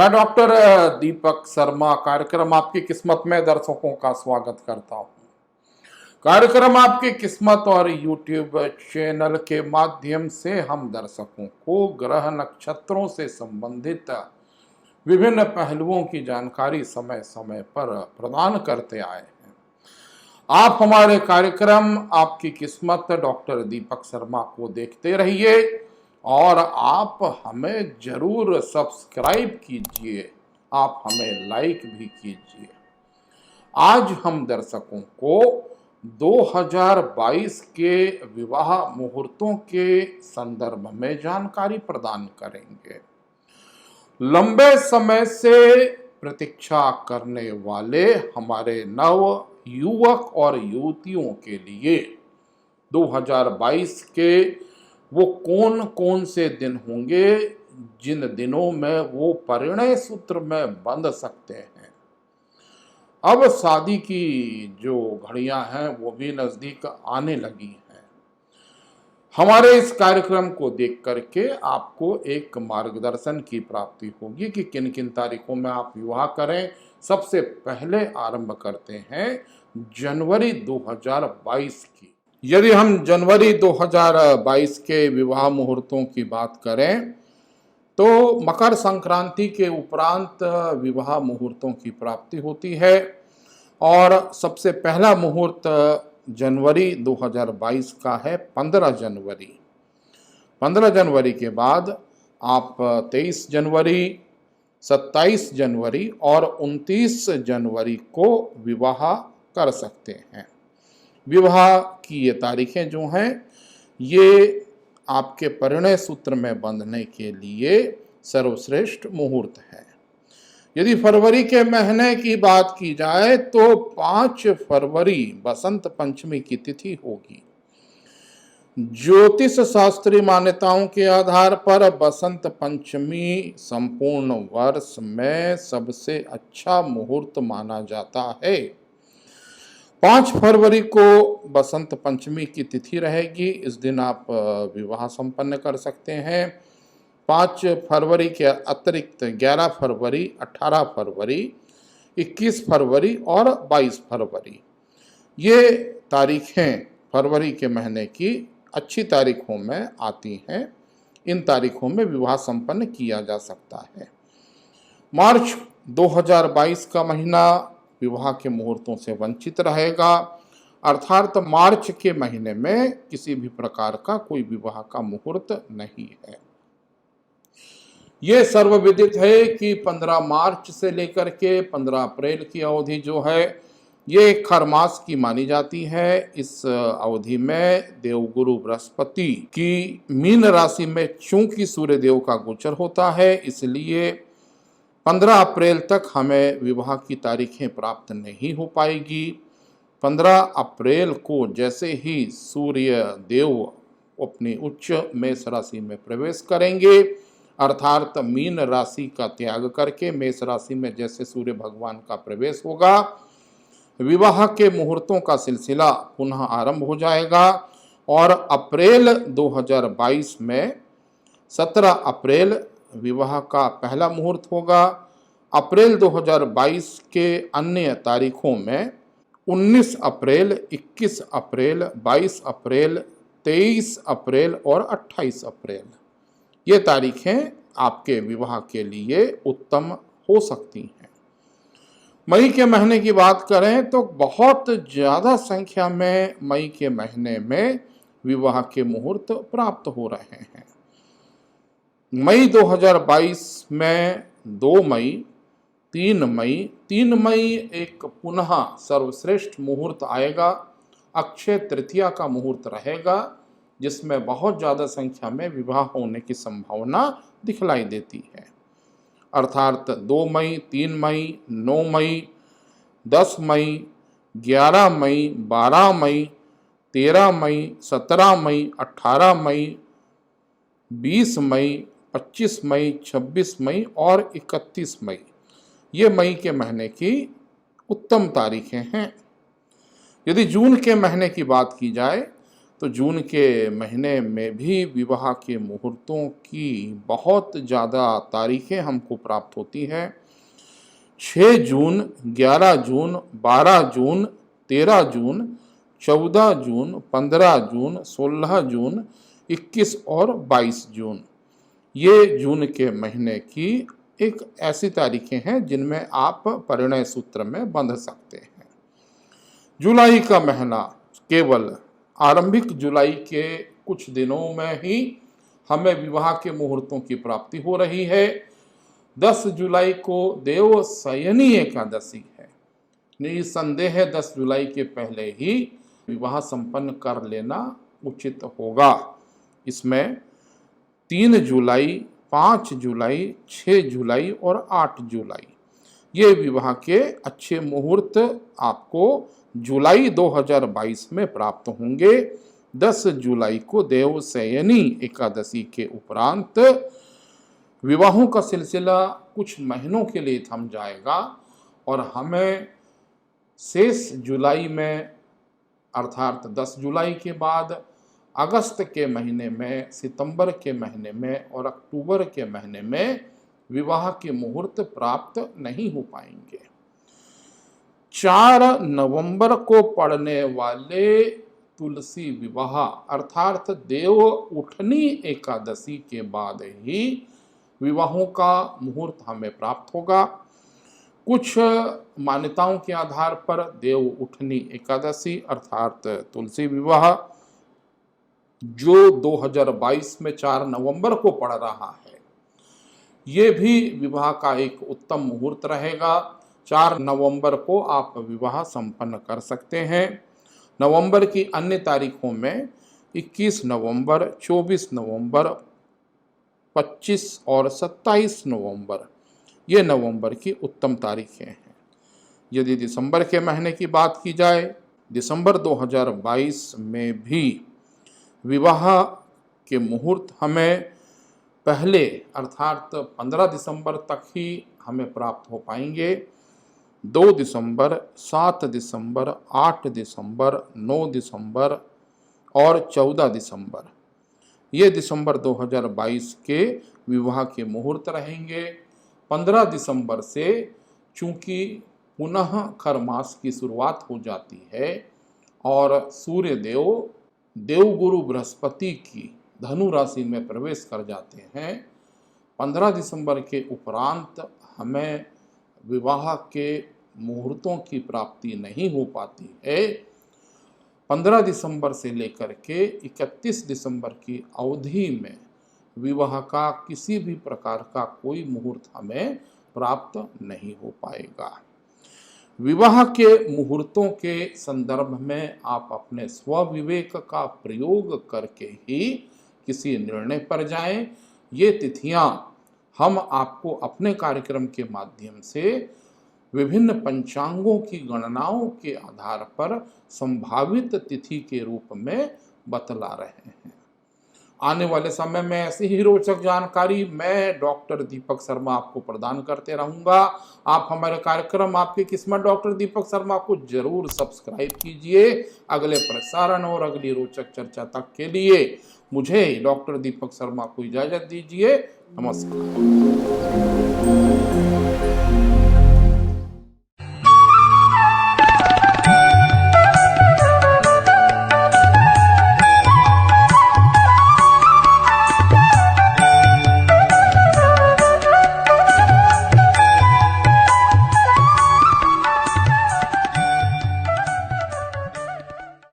मैं डॉक्टर दीपक शर्मा कार्यक्रम आपकी किस्मत में दर्शकों का स्वागत करता हूं। कार्यक्रम आपकी किस्मत और यूट्यूब चैनल के माध्यम से हम दर्शकों को ग्रह नक्षत्रों से संबंधित विभिन्न पहलुओं की जानकारी समय समय पर प्रदान करते आए हैं। आप हमारे कार्यक्रम आपकी किस्मत डॉक्टर दीपक शर्मा को देखते रहिए और आप हमें जरूर सब्सक्राइब कीजिए, आप हमें लाइक भी कीजिए। आज हम दर्शकों को 2022 के विवाह मुहूर्तों के संदर्भ में जानकारी प्रदान करेंगे। लंबे समय से प्रतीक्षा करने वाले हमारे नव युवक और युवतियों के लिए 2022 के वो कौन कौन से दिन होंगे जिन दिनों में वो परिणय सूत्र में बंध सकते हैं। अब शादी की जो घड़ियां हैं वो भी नजदीक आने लगी हैं। हमारे इस कार्यक्रम को देख करके आपको एक मार्गदर्शन की प्राप्ति होगी कि किन किन तारीखों में आप विवाह करें। सबसे पहले आरंभ करते हैं जनवरी 2022 की। यदि हम जनवरी 2022 के विवाह मुहूर्तों की बात करें तो मकर संक्रांति के उपरांत विवाह मुहूर्तों की प्राप्ति होती है और सबसे पहला मुहूर्त जनवरी 2022 का है 15 जनवरी। 15 जनवरी के बाद आप 23 जनवरी, 27 जनवरी और 29 जनवरी को विवाह कर सकते हैं। विवाह की ये तारीखें जो हैं ये आपके परिणय सूत्र में बंधने के लिए सर्वश्रेष्ठ मुहूर्त है। यदि फरवरी के महीने की बात की जाए तो 5 फरवरी बसंत पंचमी की तिथि होगी। ज्योतिष शास्त्रीय मान्यताओं के आधार पर बसंत पंचमी संपूर्ण वर्ष में सबसे अच्छा मुहूर्त माना जाता है। 5 फरवरी को बसंत पंचमी की तिथि रहेगी। इस दिन आप विवाह संपन्न कर सकते हैं। 5 फरवरी के अतिरिक्त 11 फरवरी, 18 फरवरी, 21 फरवरी और 22 फरवरी ये तारीखें फरवरी के महीने की अच्छी तारीखों में आती हैं। इन तारीखों में विवाह संपन्न किया जा सकता है। मार्च 2022 का महीना विवाह के मुहूर्तों से वंचित रहेगा, अर्थात मार्च के महीने में किसी भी प्रकार का कोई विवाह का मुहूर्त नहीं है। ये सर्वविदित है कि 15 मार्च से लेकर के 15 अप्रैल की अवधि जो है ये खरमास की मानी जाती है। इस अवधि में देवगुरु बृहस्पति की मीन राशि में चूंकि सूर्यदेव का गोचर होता है, इसलिए 15 अप्रैल तक हमें विवाह की तारीखें प्राप्त नहीं हो पाएगी। 15 अप्रैल को जैसे ही सूर्य देव अपनी उच्च मेष राशि में प्रवेश करेंगे, अर्थात मीन राशि का त्याग करके मेष राशि में जैसे सूर्य भगवान का प्रवेश होगा, विवाह के मुहूर्तों का सिलसिला पुनः आरंभ हो जाएगा। और अप्रैल 2022 में 17 अप्रैल विवाह का पहला मुहूर्त होगा। अप्रैल 2022 के अन्य तारीखों में 19 अप्रैल, 21 अप्रैल, 22 अप्रैल, 23 अप्रैल और 28 अप्रैल ये तारीखें आपके विवाह के लिए उत्तम हो सकती हैं। मई के महीने की बात करें तो बहुत ज़्यादा संख्या में मई के महीने में विवाह के मुहूर्त प्राप्त हो रहे हैं। मई 2022 में 2 मई, 3 मई एक पुनः सर्वश्रेष्ठ मुहूर्त आएगा। अक्षय तृतीया का मुहूर्त रहेगा जिसमें बहुत ज़्यादा संख्या में विवाह होने की संभावना दिखलाई देती है। अर्थात 2 मई, 3 मई, 9 मई, 10 मई, 11 मई, 12 मई, 13 मई, 17 मई, 18 मई, 20 मई, 25 मई, 26 मई और 31 मई ये मई के महीने की उत्तम तारीखें हैं। यदि जून के महीने की बात की जाए तो जून के महीने में भी विवाह के मुहूर्तों की बहुत ज़्यादा तारीखें हमको प्राप्त होती हैं। 6 जून, 11 जून, 12 जून, 13 जून, 14 जून, 15 जून, 16 जून, 21 और 22 जून। ये जून के महीने की एक ऐसी तारीखें हैं जिनमें आप परिणय सूत्र में बंध सकते हैं। जुलाई का महीना केवल आरंभिक जुलाई के कुछ दिनों में ही हमें विवाह के मुहूर्तों की प्राप्ति हो रही है। 10 जुलाई को देवशयनी एकादशी है। निसंदेह 10 जुलाई के पहले ही विवाह संपन्न कर लेना उचित होगा। इसमें 3 जुलाई, 5 जुलाई, 6 जुलाई और 8 जुलाई ये विवाह के अच्छे मुहूर्त आपको जुलाई 2022 में प्राप्त होंगे। 10 जुलाई को देवशयनी एकादशी के उपरांत विवाहों का सिलसिला कुछ महीनों के लिए थम जाएगा और हमें शेष जुलाई में अर्थात 10 जुलाई के बाद अगस्त के महीने में, सितंबर के महीने में और अक्टूबर के महीने में विवाह के मुहूर्त प्राप्त नहीं हो पाएंगे। 4 नवंबर को पड़ने वाले तुलसी विवाह अर्थात देव उठनी एकादशी के बाद ही विवाहों का मुहूर्त हमें प्राप्त होगा। कुछ मान्यताओं के आधार पर देव उठनी एकादशी अर्थात तुलसी विवाह जो 2022 में 4 नवंबर को पड़ रहा है, ये भी विवाह का एक उत्तम मुहूर्त रहेगा। 4 नवंबर को आप विवाह संपन्न कर सकते हैं। नवंबर की अन्य तारीखों में 21 नवंबर, 24 नवंबर, 25 और 27 नवंबर ये नवंबर की उत्तम तारीखें हैं। यदि दिसंबर के महीने की बात की जाए, दिसंबर 2022 में भी विवाह के मुहूर्त हमें पहले अर्थात 15 दिसंबर तक ही हमें प्राप्त हो पाएंगे। 2 दिसंबर, 7 दिसंबर, 8 दिसंबर, 9 दिसंबर और 14 दिसंबर ये दिसंबर 2022 के विवाह के मुहूर्त रहेंगे। 15 दिसंबर से चूंकि पुनः खर मास की शुरुआत हो जाती है और सूर्य देव देवगुरु बृहस्पति की धनु राशि में प्रवेश कर जाते हैं, 15 दिसंबर के उपरांत हमें विवाह के मुहूर्तों की प्राप्ति नहीं हो पाती है। 15 दिसंबर से लेकर के 31 दिसंबर की अवधि में विवाह का किसी भी प्रकार का कोई मुहूर्त हमें प्राप्त नहीं हो पाएगा। विवाह के मुहूर्तों के संदर्भ में आप अपने स्वविवेक का प्रयोग करके ही किसी निर्णय पर जाएं। ये तिथियां हम आपको अपने कार्यक्रम के माध्यम से विभिन्न पंचांगों की गणनाओं के आधार पर संभावित तिथि के रूप में बतला रहे हैं। आने वाले समय में ऐसी ही रोचक जानकारी मैं डॉक्टर दीपक शर्मा आपको प्रदान करते रहूंगा। आप हमारे कार्यक्रम आपकी किस्मत डॉक्टर दीपक शर्मा को जरूर सब्सक्राइब कीजिए। अगले प्रसारण और अगली रोचक चर्चा तक के लिए मुझे डॉक्टर दीपक शर्मा को इजाजत दीजिए। नमस्कार।